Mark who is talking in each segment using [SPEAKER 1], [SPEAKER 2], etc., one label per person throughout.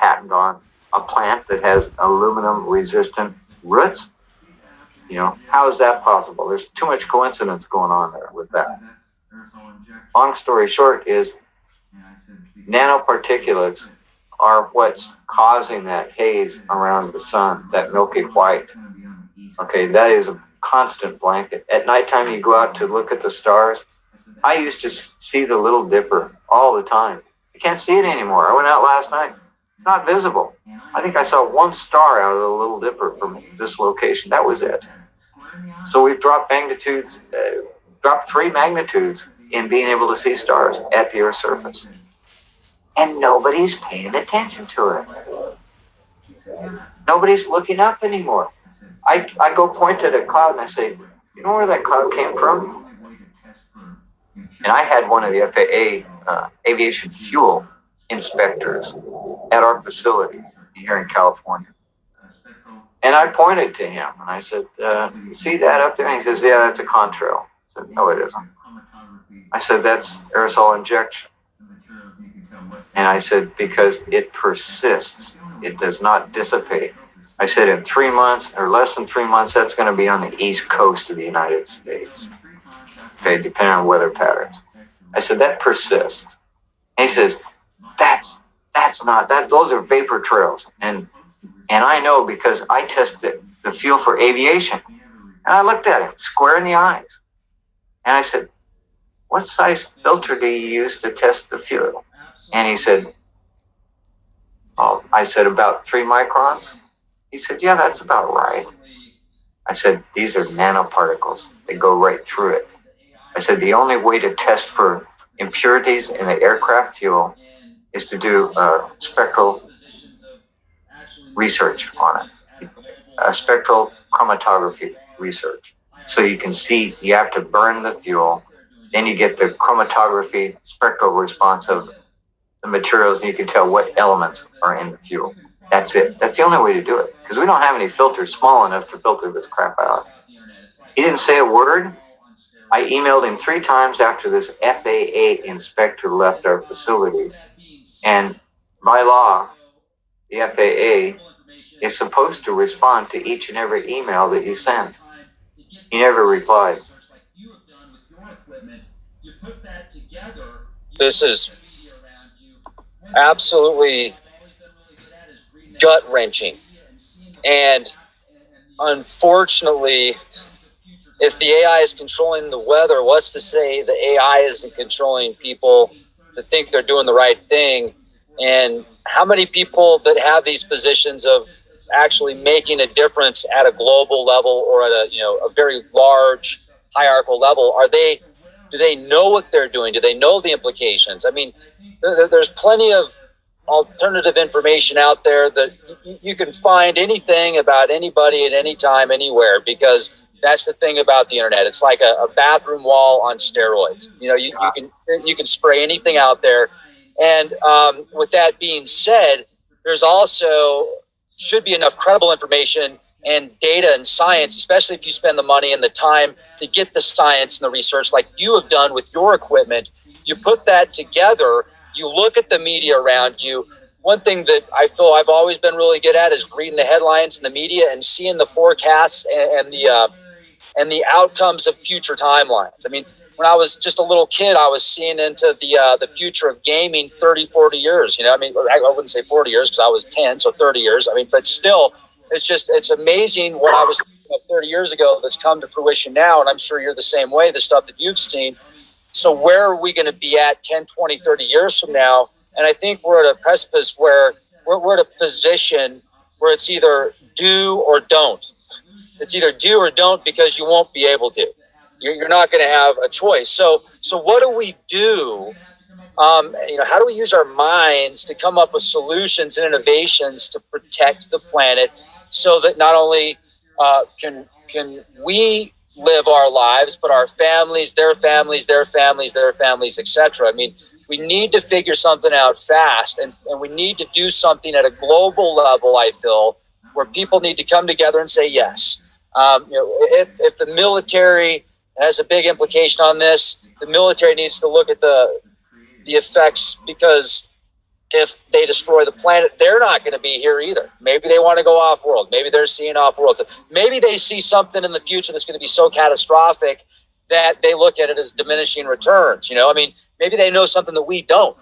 [SPEAKER 1] patent on a plant that has aluminum resistant roots. How is that possible? There's too much coincidence going on there with that. Long story short is nanoparticulates are what's causing that haze around the sun, that milky white. Okay, that is a constant blanket. At nighttime, you go out to look at the stars. I used to see the Little Dipper all the time. I can't see it anymore. I went out last night. It's not visible. I think I saw one star out of the Little Dipper from this location. That was it. So we've dropped dropped 3 magnitudes in being able to see stars at the Earth's surface. And nobody's paying attention to it. Nobody's looking up anymore. I go point at a cloud and I say, you know where that cloud came from? And I had one of the FAA aviation fuel inspectors at our facility here in California. And I pointed to him and I said, you see that up there? And he says, yeah, that's a contrail. I said, no, it isn't. I said, that's aerosol injection. And I said, because it persists. It does not dissipate. I said, in 3 months or less than 3 months, that's going to be on the east coast of the United States. Okay, depending on weather patterns. I said, that persists. And he says, that's not, those are vapor trails. And I know because I tested the fuel for aviation. And I looked at him square in the eyes. And I said, what size filter do you use to test the fuel? And he said, I said, about 3 microns. He said, yeah, that's about right. I said, these are nanoparticles. They go right through it. I said, the only way to test for impurities in the aircraft fuel is to do spectral research on it, spectral chromatography research. So you can see, you have to burn the fuel, then you get the chromatography spectral response of the materials, and you can tell what elements are in the fuel. That's it. That's the only way to do it, because we don't have any filters small enough to filter this crap out. He didn't say a word. I emailed him 3 times after this FAA inspector left our facility. And by law, the FAA is supposed to respond to each and every email that you send. He never replied.
[SPEAKER 2] This is absolutely gut-wrenching. And unfortunately, if the AI is controlling the weather, what's to say the AI isn't controlling people that think they're doing the right thing? And how many people that have these positions of actually making a difference at a global level or at a very large hierarchical level, do they know what they're doing? Do they know the implications? I mean, there's plenty of alternative information out there that you can find anything about anybody at any time, anywhere, because that's the thing about the internet. It's like a bathroom wall on steroids. You can spray anything out there. And with that being said, there's also should be enough credible information and data and science, especially if you spend the money and the time to get the science and the research like you have done with your equipment. You put that together, you look at the media around you. One thing that I feel I've always been really good at is reading the headlines in the media and seeing the forecasts and the outcomes of future timelines. I mean, when I was just a little kid, I was seeing into the future of gaming 30, 40 years. I wouldn't say 40 years because I was 10, so 30 years. But still, it's amazing what I was thinking of 30 years ago that's come to fruition now. And I'm sure you're the same way, the stuff that you've seen. So where are we going to be at 10, 20, 30 years from now? And I think we're at a precipice where we're at a position where it's either do or don't. It's either do or don't because you won't be able to. You're not going to have a choice. So what do we do? How do we use our minds to come up with solutions and innovations to protect the planet so that not only can we live our lives, but our families, their families, their families, their families, etc. I mean, we need to figure something out fast, and we need to do something at a global level, I feel, where people need to come together and say yes. If the military has a big implication on this, the military needs to look at the effects, because if they destroy the planet, they're not going to be here either. Maybe they want to go off world. Maybe they're seeing off world. Maybe they see something in the future that's going to be so catastrophic that they look at it as diminishing returns. You know, I mean, maybe they know something that we don't.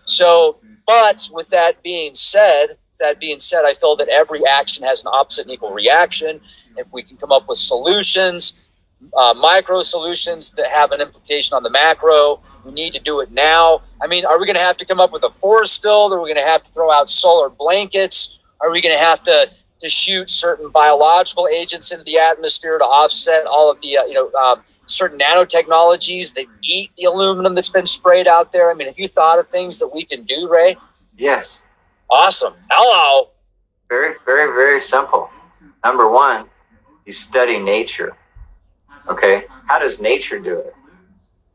[SPEAKER 2] So, but with that being said, I feel that every action has an opposite and equal reaction. If we can come up with solutions, micro solutions that have an implication on the macro, we need to do it now. I mean, are we going to have to come up with a force field? Are we going to have to throw out solar blankets? Are we going to have to shoot certain biological agents into the atmosphere to offset all of the, certain nanotechnologies that eat the aluminum that's been sprayed out there? I mean, have you thought of things that we can do, Ray?
[SPEAKER 1] Yes.
[SPEAKER 2] Awesome. Hello.
[SPEAKER 1] Very, very, very simple. Number one, you study nature. Okay. How does nature do it?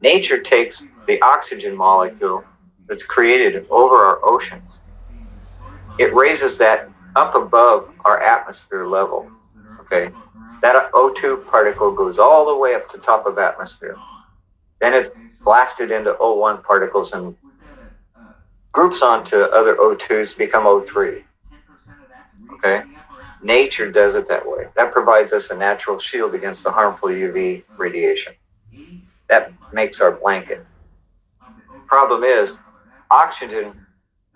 [SPEAKER 1] Nature takes the oxygen molecule that's created over our oceans. It raises that up above our atmosphere level. Okay. That O2 particle goes all the way up to top of atmosphere. Then it blasted into O1 particles and groups onto other O2s, become O3. Okay. Nature does it that way. That provides us a natural shield against the harmful UV radiation. That makes our blanket. Problem is, oxygen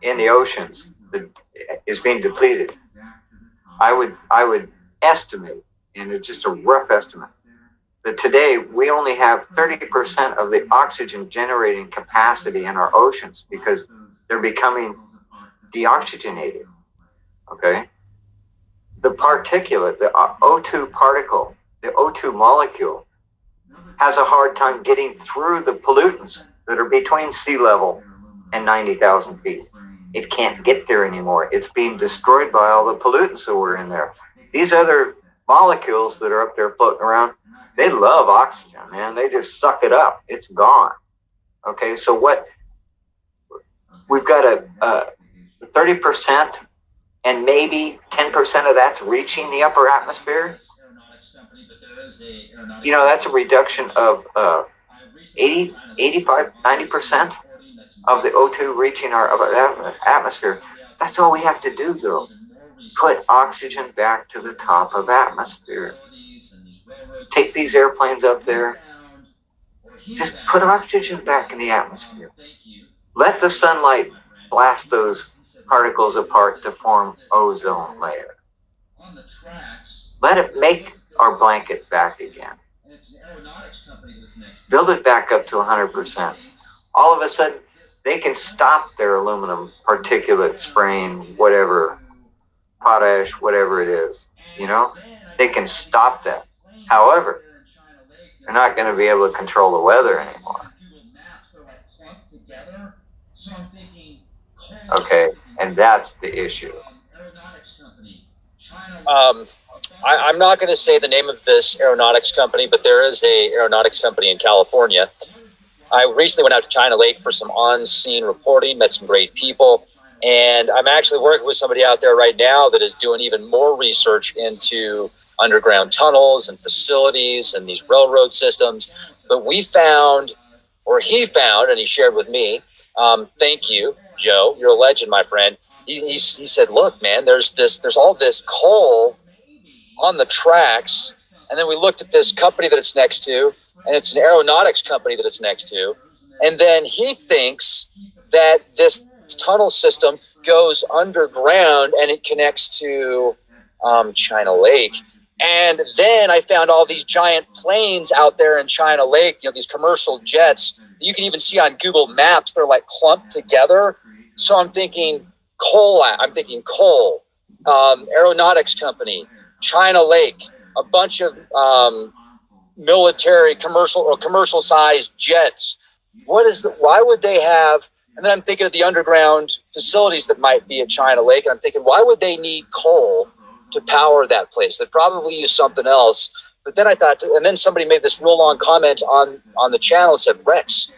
[SPEAKER 1] in the oceans is being depleted. I would estimate, and it's just a rough estimate, that today we only have 30% of the oxygen generating capacity in our oceans because they're becoming deoxygenated. Okay? The particulate, the O2 particle, the O2 molecule, has a hard time getting through the pollutants that are between sea level and 90,000 feet. It can't get there anymore. It's being destroyed by all the pollutants that were in there. These other molecules that are up there floating around, they love oxygen, man. They just suck it up. It's gone. Okay, so what we've got a 30% and maybe 10% of that's reaching the upper atmosphere. You know, that's a reduction of 80, 85, 90% of the O2 reaching our atmosphere. That's all we have to do, though. Put oxygen back to the top of atmosphere. Take these airplanes up there. Just put oxygen back in the atmosphere. Let the sunlight blast those particles apart to form ozone layer. Let it make our blanket back again. Build it back up to 100%. All of a sudden, they can stop their aluminum particulate spraying, whatever, potash, whatever it is. You know, they can stop that. However, they're not going to be able to control the weather anymore. Okay, and that's the issue.
[SPEAKER 2] I'm not going to say the name of this aeronautics company, but there is a aeronautics company in California. I recently went out to China Lake for some on-scene reporting, met some great people, and I'm actually working with somebody out there right now that is doing even more research into underground tunnels and facilities and these railroad systems. But we found, or he found, and he shared with me, thank you, Joe, you're a legend, my friend. He said, look, man, there's all this coal on the tracks. And then we looked at this company that it's next to, and it's an aeronautics company that it's next to. And then he thinks that this tunnel system goes underground and it connects to China Lake. And then I found all these giant planes out there in China Lake, you know, these commercial jets. You can even see on Google Maps, they're like clumped together. So I'm thinking coal, aeronautics company, China Lake, a bunch of military commercial sized jets. Why would they have, and then I'm thinking of the underground facilities that might be at China Lake, and I'm thinking, why would they need coal to power that place? They'd probably use something else. But then I thought, and then somebody made this real long comment on the channel and said, Rex,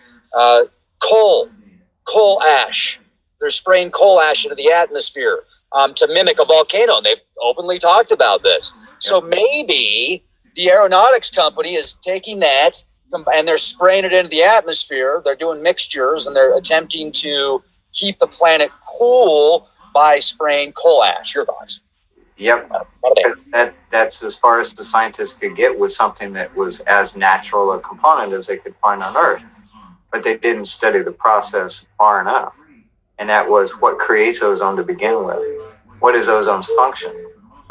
[SPEAKER 2] coal ash. They're spraying coal ash into the atmosphere to mimic a volcano. And they've openly talked about this. So maybe the aeronautics company is taking that and they're spraying it into the atmosphere. They're doing mixtures and they're attempting to keep the planet cool by spraying coal ash. Your thoughts?
[SPEAKER 1] Yep. That's as far as the scientists could get with something that was as natural a component as they could find on Earth. But they didn't study the process far enough. And that was what creates ozone to begin with. What is ozone's function?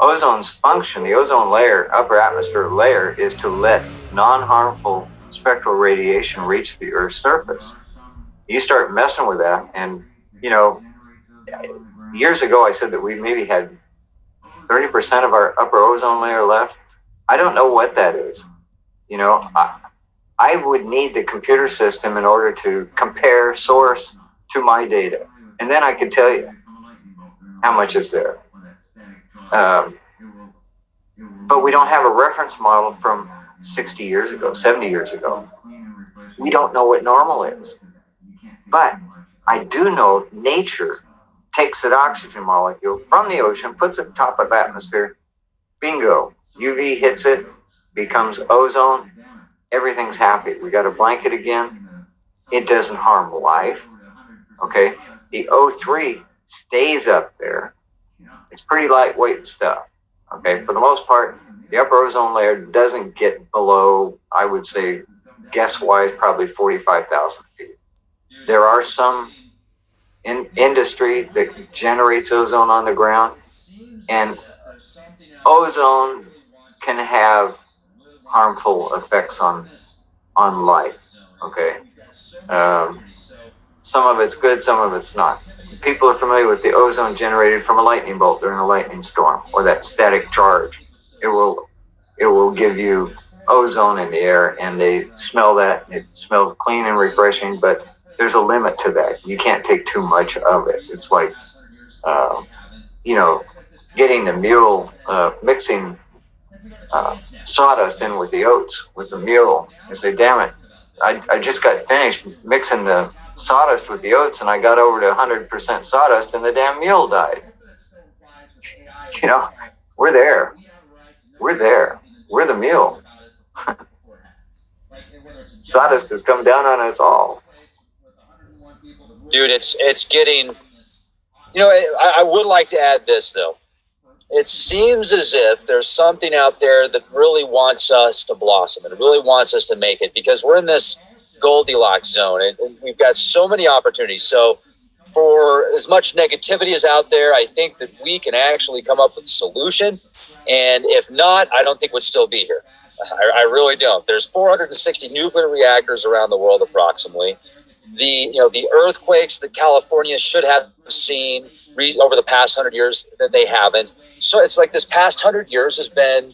[SPEAKER 1] Ozone's function, the ozone layer, upper atmosphere layer, is to let non-harmful spectral radiation reach the Earth's surface. You start messing with that, and, years ago I said that we maybe had 30% of our upper ozone layer left. I don't know what that is. I would need the computer system in order to compare source to my data. And then I could tell you how much is there. But we don't have a reference model from 60 years ago, 70 years ago. We don't know what normal is. But I do know nature takes that oxygen molecule from the ocean, puts it top of the atmosphere, bingo, UV hits it, becomes ozone, everything's happy. We got a blanket again. It doesn't harm life. Okay, the O3 stays up there. It's pretty lightweight stuff. Okay, for the most part, the upper ozone layer doesn't get below, I would say, guess-wise, probably 45,000 feet. There are some in industry that generates ozone on the ground, and ozone can have harmful effects on life. Okay, some of it's good, some of it's not. People are familiar with the ozone generated from a lightning bolt during a lightning storm, or that static charge. It will give you ozone in the air, and they smell that. It smells clean and refreshing, but there's a limit to that. You can't take too much of it. It's like, getting the mule, mixing sawdust in with the oats, with the mule. I say, damn it, I just got finished mixing the sawdust with the oats, and I got over to 100% sawdust, and the damn mule died. We're there. We're there. We're the mule. Sawdust has come down on us all.
[SPEAKER 2] Dude, it's getting, I would like to add this, though. It seems as if there's something out there that really wants us to blossom and really wants us to make it, because we're in this Goldilocks zone and we've got so many opportunities. So for as much negativity as out there, I think that we can actually come up with a solution. And if not, I don't think we'd still be here. I really don't. There's 460 nuclear reactors around the world, approximately. The earthquakes that California should have seen over the past 100 years that they haven't. So it's like this past 100 years has been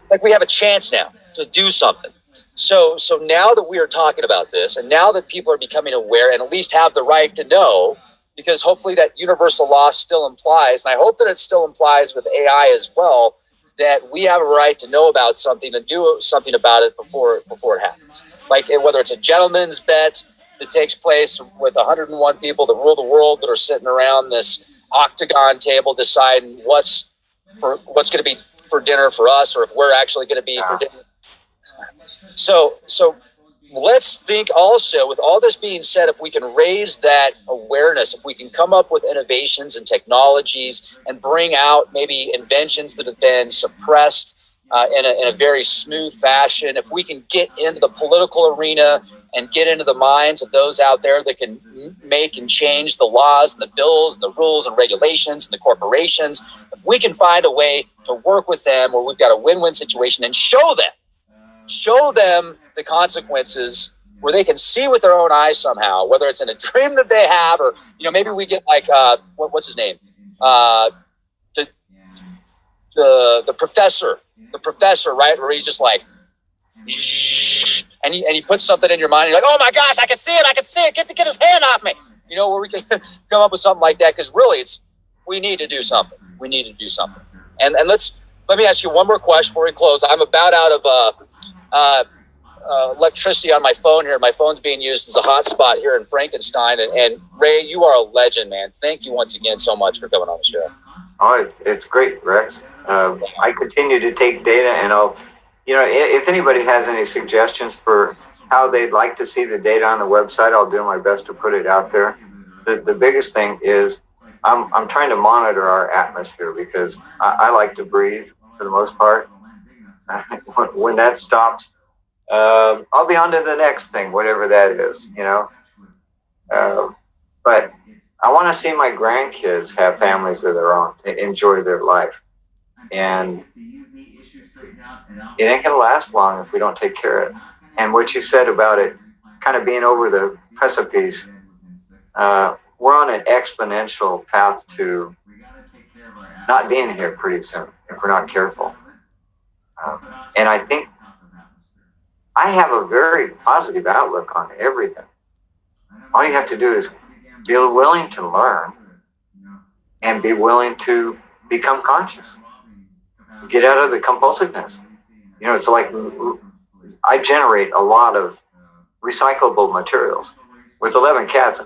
[SPEAKER 2] like we have a chance now to do something. So now that we are talking about this, and now that people are becoming aware and at least have the right to know, because hopefully that universal law still implies, and I hope that it still implies with AI as well, that we have a right to know about something and do something about it before it happens. Like whether it's a gentleman's bet that takes place with 101 people that rule the world that are sitting around this octagon table deciding what's going to be for dinner for us, or if we're actually going to be for dinner. So let's think also, with all this being said, if we can raise that awareness, if we can come up with innovations and technologies and bring out maybe inventions that have been suppressed in a very smooth fashion, if we can get into the political arena and get into the minds of those out there that can make and change the laws and the bills and the rules and regulations and the corporations, if we can find a way to work with them where we've got a win-win situation and show them the consequences, where they can see with their own eyes somehow, whether it's in a dream that they have, or maybe we get like what's his name, the professor, right, where he's just like, and he puts something in your mind, and you're like, oh my gosh, I can see it, get his hand off me, where we can come up with something like that, because really we need to do something. And let me ask you one more question before we close. I'm about out of electricity on my phone here. My phone's being used as a hotspot here in Frankenstein. And Ray, you are a legend, man. Thank you once again so much for coming on the show.
[SPEAKER 1] Oh, it's great, Rex. I continue to take data, and I'll, if anybody has any suggestions for how they'd like to see the data on the website, I'll do my best to put it out there. the biggest thing is I'm trying to monitor our atmosphere because I like to breathe for the most part. When that stops, I'll be on to the next thing, whatever that is, you know. But I want to see my grandkids have families of their own, to enjoy their life. And it ain't going to last long if we don't take care of it. And what you said about it kind of being over the precipice, we're on an exponential path to not being here pretty soon if we're not careful. And I think I have a very positive outlook on everything. All you have to do is be willing to learn and be willing to become conscious. Get out of the compulsiveness. You know, it's like I generate a lot of recyclable materials. With 11 cats,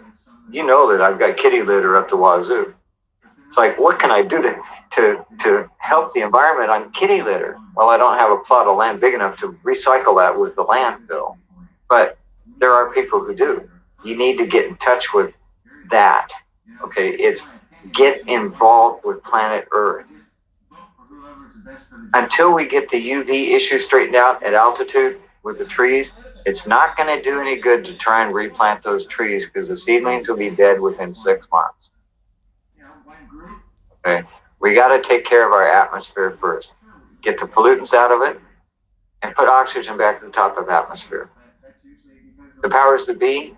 [SPEAKER 1] you know that I've got kitty litter up to wazoo. It's like, what can I do to help the environment on kitty litter? Well, I don't have a plot of land big enough to recycle that with the landfill. But there are people who do. You need to get in touch with that. Okay, it's get involved with planet Earth. Until we get the UV issue straightened out at altitude with the trees, it's not going to do any good to try and replant those trees because the seedlings will be dead within 6 months. Okay, we got to take care of our atmosphere first. Get the pollutants out of it and put oxygen back at the top of the atmosphere. The powers that be,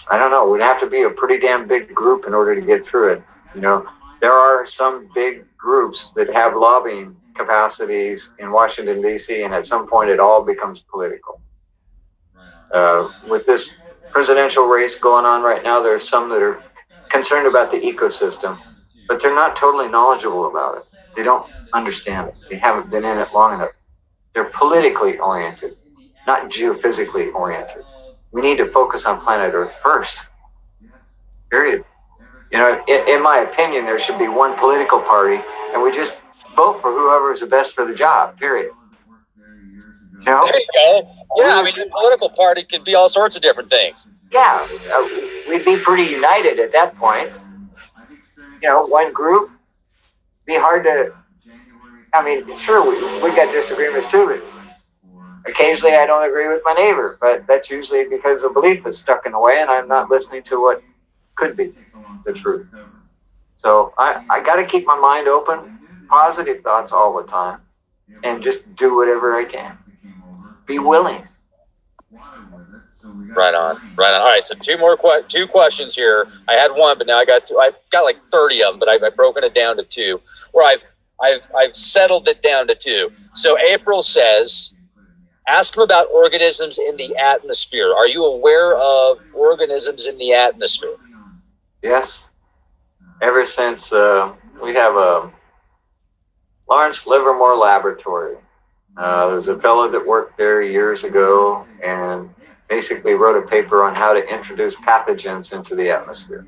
[SPEAKER 1] I don't know, we'd have to be a pretty damn big group in order to get through it. You know, there are some big groups that have lobbying capacities in Washington, D.C., and at some point it all becomes political. With this presidential race going on right now, there's some that are concerned about the ecosystem, but they're not totally knowledgeable about it. They don't understand it. They haven't been in it long enough. They're politically oriented, not geophysically oriented. We need to focus on planet Earth first. Period. You know, in my opinion, there should be one political party, and we just vote for whoever is the best for the job. Period. You know?
[SPEAKER 2] There you go. Yeah, I mean, your political party could be all sorts of different things.
[SPEAKER 1] Yeah, we'd be pretty united at that point. You know, one group. Be hard to. I mean, sure, we got disagreements too, but occasionally I don't agree with my neighbor, but that's usually because the belief is stuck in the way and I'm not listening to what could be the truth. So I got to keep my mind open, positive thoughts all the time, and just do whatever I can. Be willing.
[SPEAKER 2] Right on. All right, so two questions here. I had one, but now I got two. I've got like 30 of them, but I've broken it down to two, where I've settled it down to two. So April says, ask him about organisms in the atmosphere. Are you aware of organisms in the atmosphere?
[SPEAKER 1] Yes. Ever since we have a Lawrence Livermore Laboratory. There's a fellow that worked there years ago and basically wrote a paper on how to introduce pathogens into the atmosphere.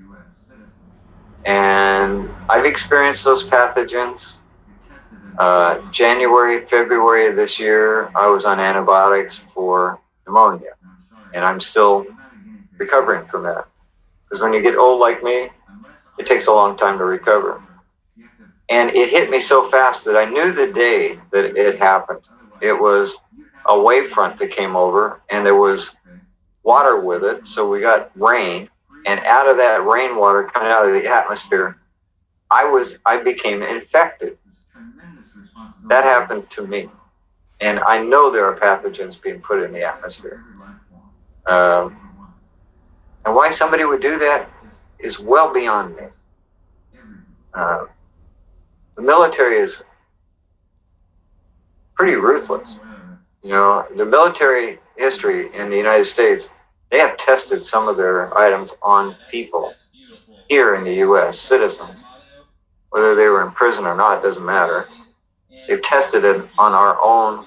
[SPEAKER 1] And I've experienced those pathogens. January, February of this year, I was on antibiotics for pneumonia. And I'm still recovering from that. Because when you get old like me, it takes a long time to recover. And it hit me so fast that I knew the day that it happened. It was a wave front that came over, and there was water with it. So we got rain, and out of that rainwater coming out of the atmosphere, I became infected. That happened to me. And I know there are pathogens being put in the atmosphere. And why somebody would do that is well beyond me. The military is pretty ruthless. You know, the military history in the United States, they have tested some of their items on people here in the U.S., citizens. Whether they were in prison or not, doesn't matter. They've tested it on our own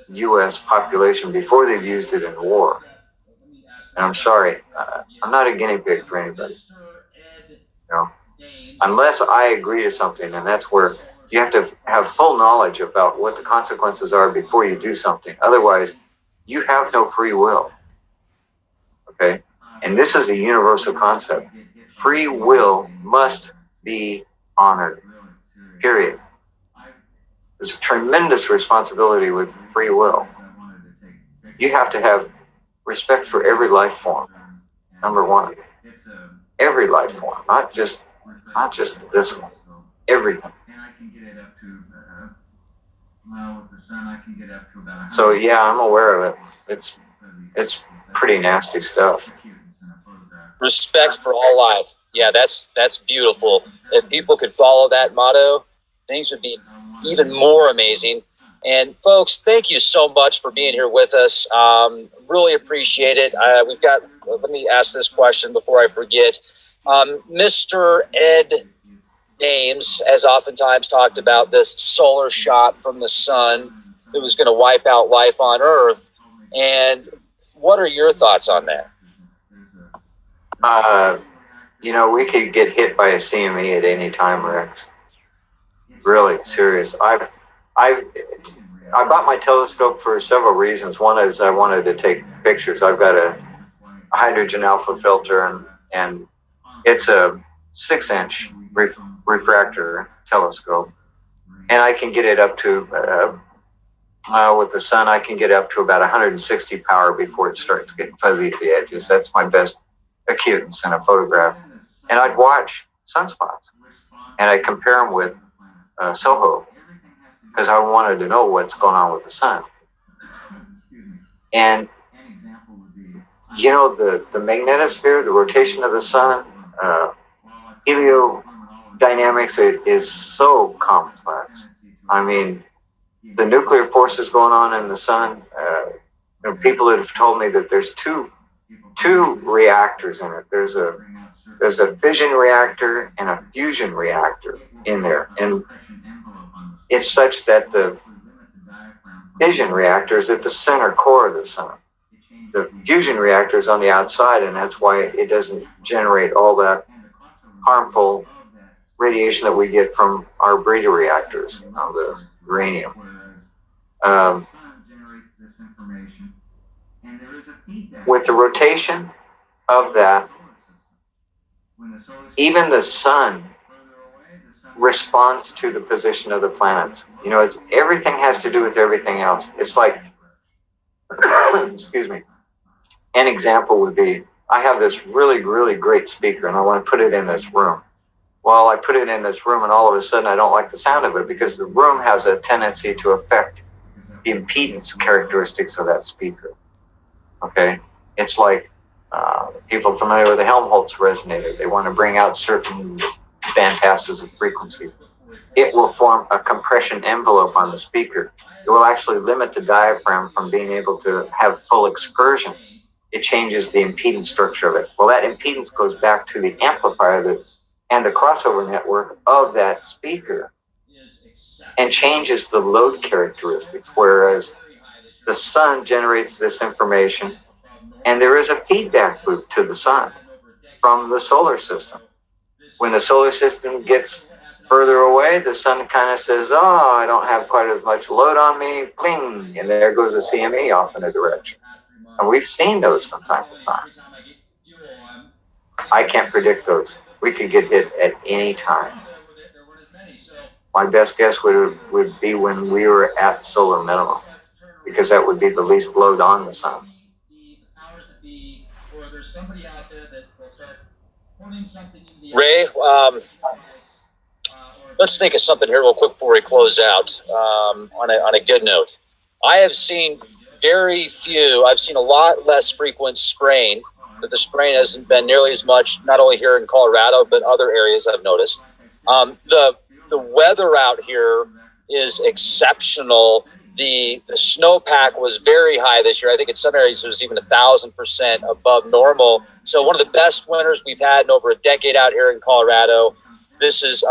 [SPEAKER 1] U.S. population before they've used it in war. And I'm sorry, I'm not a guinea pig for anybody. You know, unless I agree to something, and that's where you have to have full knowledge about what the consequences are before you do something. Otherwise, you have no free will. Okay? And this is a universal concept. Free will must be honored, period. There's a tremendous responsibility with free will. You have to have respect for every life form, number one. Every life form, not just this one. Everything. So yeah, I'm aware of it. It's pretty nasty stuff.
[SPEAKER 2] Respect for all life. Yeah, that's beautiful. If people could follow that motto, things would be even more amazing. And folks, thank you so much for being here with us. Really appreciate it. We've got. Let me ask this question before I forget. Mr. Ed Ames has oftentimes talked about this solar shot from the sun that was going to wipe out life on Earth. And what are your thoughts on that?
[SPEAKER 1] We could get hit by a CME at any time, Rex. Really serious. I bought my telescope for several reasons. One is I wanted to take pictures. I've got a hydrogen alpha filter, and it's a 6-inch refractor telescope, and I can get it up to with the sun. I can get up to about 160 power before it starts getting fuzzy at the edges. That's my best acutance in a photograph. And I'd watch sunspots, and I'd compare them with SOHO, because I wanted to know what's going on with the sun. And the magnetosphere, the rotation of the sun, heliodynamics, it is so complex. I mean, the nuclear forces going on in the sun. People that have told me that there's two reactors in it. There's a fission reactor and a fusion reactor in there, and it's such that the fission reactor is at the center core of the sun. The fusion reactor is on the outside, and that's why it doesn't generate all that harmful radiation that we get from our breeder reactors, the uranium. With the rotation of that, even the sun responds to the position of the planets. It's everything has to do with everything else. It's like, excuse me. An example would be, I have this really, really great speaker, and I want to put it in this room. Well, I put it in this room, and all of a sudden I don't like the sound of it, because the room has a tendency to affect the impedance characteristics of that speaker. Okay? It's like people familiar with the Helmholtz resonator. They want to bring out certain band passes of frequencies. It will form a compression envelope on the speaker. It will actually limit the diaphragm from being able to have full excursion. It changes the impedance structure of it. Well, that impedance goes back to the amplifier and the crossover network of that speaker, and changes the load characteristics, whereas the sun generates this information, and there is a feedback loop to the sun from the solar system. When the solar system gets further away, the sun kind of says, oh, I don't have quite as much load on me, bling, and there goes a CME off in a direction. And we've seen those from time to time. I can't predict those. We could get hit at any time. My best guess would be when we were at solar minimum, because that would be the least load on the sun.
[SPEAKER 2] Ray, let's think of something here real quick before we close out. On a good note, I have seen I've seen a lot less frequent spraying. But the spraying hasn't been nearly as much, not only here in Colorado, but other areas I've noticed. The weather out here is exceptional. The snowpack was very high this year. I think in some areas it was even 1,000% above normal. So one of the best winters we've had in over a decade out here in Colorado. This is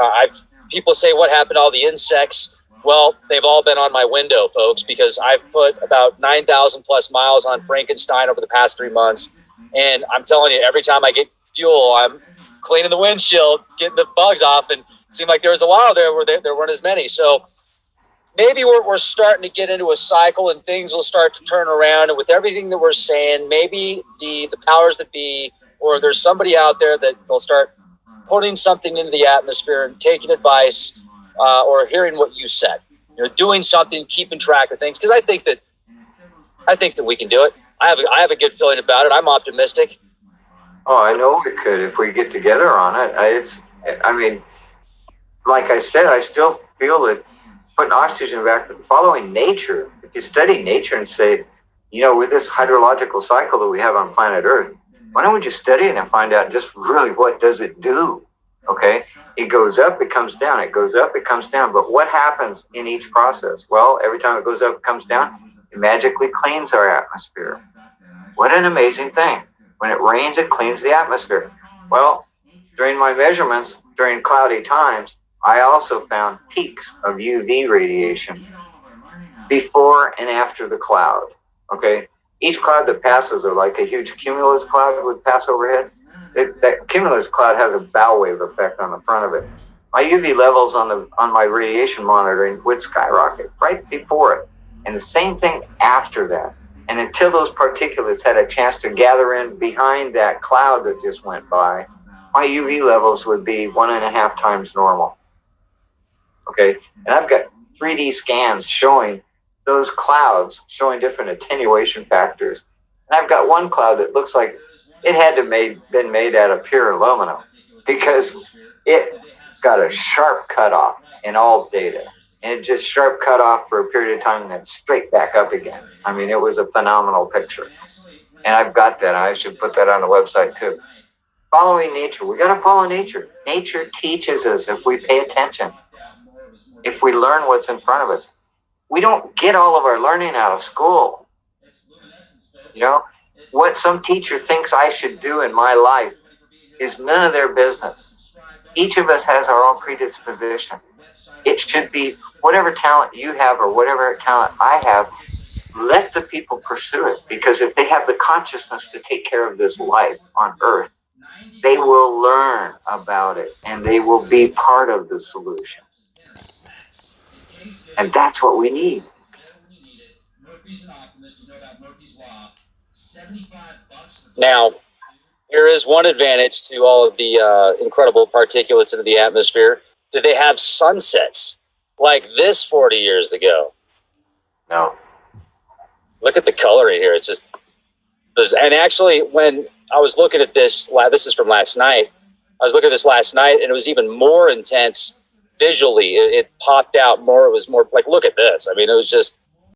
[SPEAKER 2] people say, what happened to all the insects? Well, they've all been on my window, folks, because I've put about 9,000 plus miles on Frankenstein over the past 3 months. And I'm telling you, every time I get fuel, I'm cleaning the windshield, getting the bugs off. And it seemed like there was a while there where there weren't as many. So maybe we're starting to get into a cycle and things will start to turn around. And with everything that we're saying, maybe the powers that be, or there's somebody out there that they'll start putting something into the atmosphere and taking advice or hearing what you said, doing something, keeping track of things. Because I think that we can do it. I have a good feeling about it. I'm optimistic.
[SPEAKER 1] Oh, I know we could if we get together on it. I mean, like I said, I still feel that putting oxygen back, following nature. If you study nature and say, with this hydrological cycle that we have on planet Earth, why don't we just study it and find out just really what does it do? Okay, it goes up, it comes down, it goes up, it comes down. But what happens in each process? Well, every time it goes up, it comes down, it magically cleans our atmosphere. What an amazing thing. When it rains, it cleans the atmosphere. Well, during my measurements, during cloudy times, I also found peaks of UV radiation before and after the cloud. Okay, each cloud that passes, or like a huge cumulus cloud would pass overhead, that cumulus cloud has a bow wave effect on the front of it. My UV levels on my radiation monitoring would skyrocket right before it, and the same thing after that. And until those particulates had a chance to gather in behind that cloud that just went by, my UV levels would be 1.5 times normal. Okay, and I've got 3D scans showing those clouds, showing different attenuation factors. And I've got one cloud that looks like it had to been made out of pure aluminum because it got a sharp cutoff in all data. And it just sharp cut off for a period of time and then straight back up again. I mean, it was a phenomenal picture. And I've got that. I should put that on the website too. Following nature. We got to follow nature. Nature teaches us if we pay attention, if we learn what's in front of us. We don't get all of our learning out of school. What some teacher thinks I should do in my life is none of their business. Each of us has our own predisposition. It should be whatever talent you have or whatever talent I have, let the people pursue it. Because if they have the consciousness to take care of this life on Earth, they will learn about it and they will be part of the solution. And that's what we need.
[SPEAKER 2] Now, there is one advantage to all of the incredible particulates into the atmosphere. Did they have sunsets like this 40 years ago?
[SPEAKER 1] No.
[SPEAKER 2] Look at the coloring here. It's just, and actually, when I was looking at this is from last night. I was looking at this last night, and it was even more intense visually. It popped out more. It was more like, look at this. I mean, it was just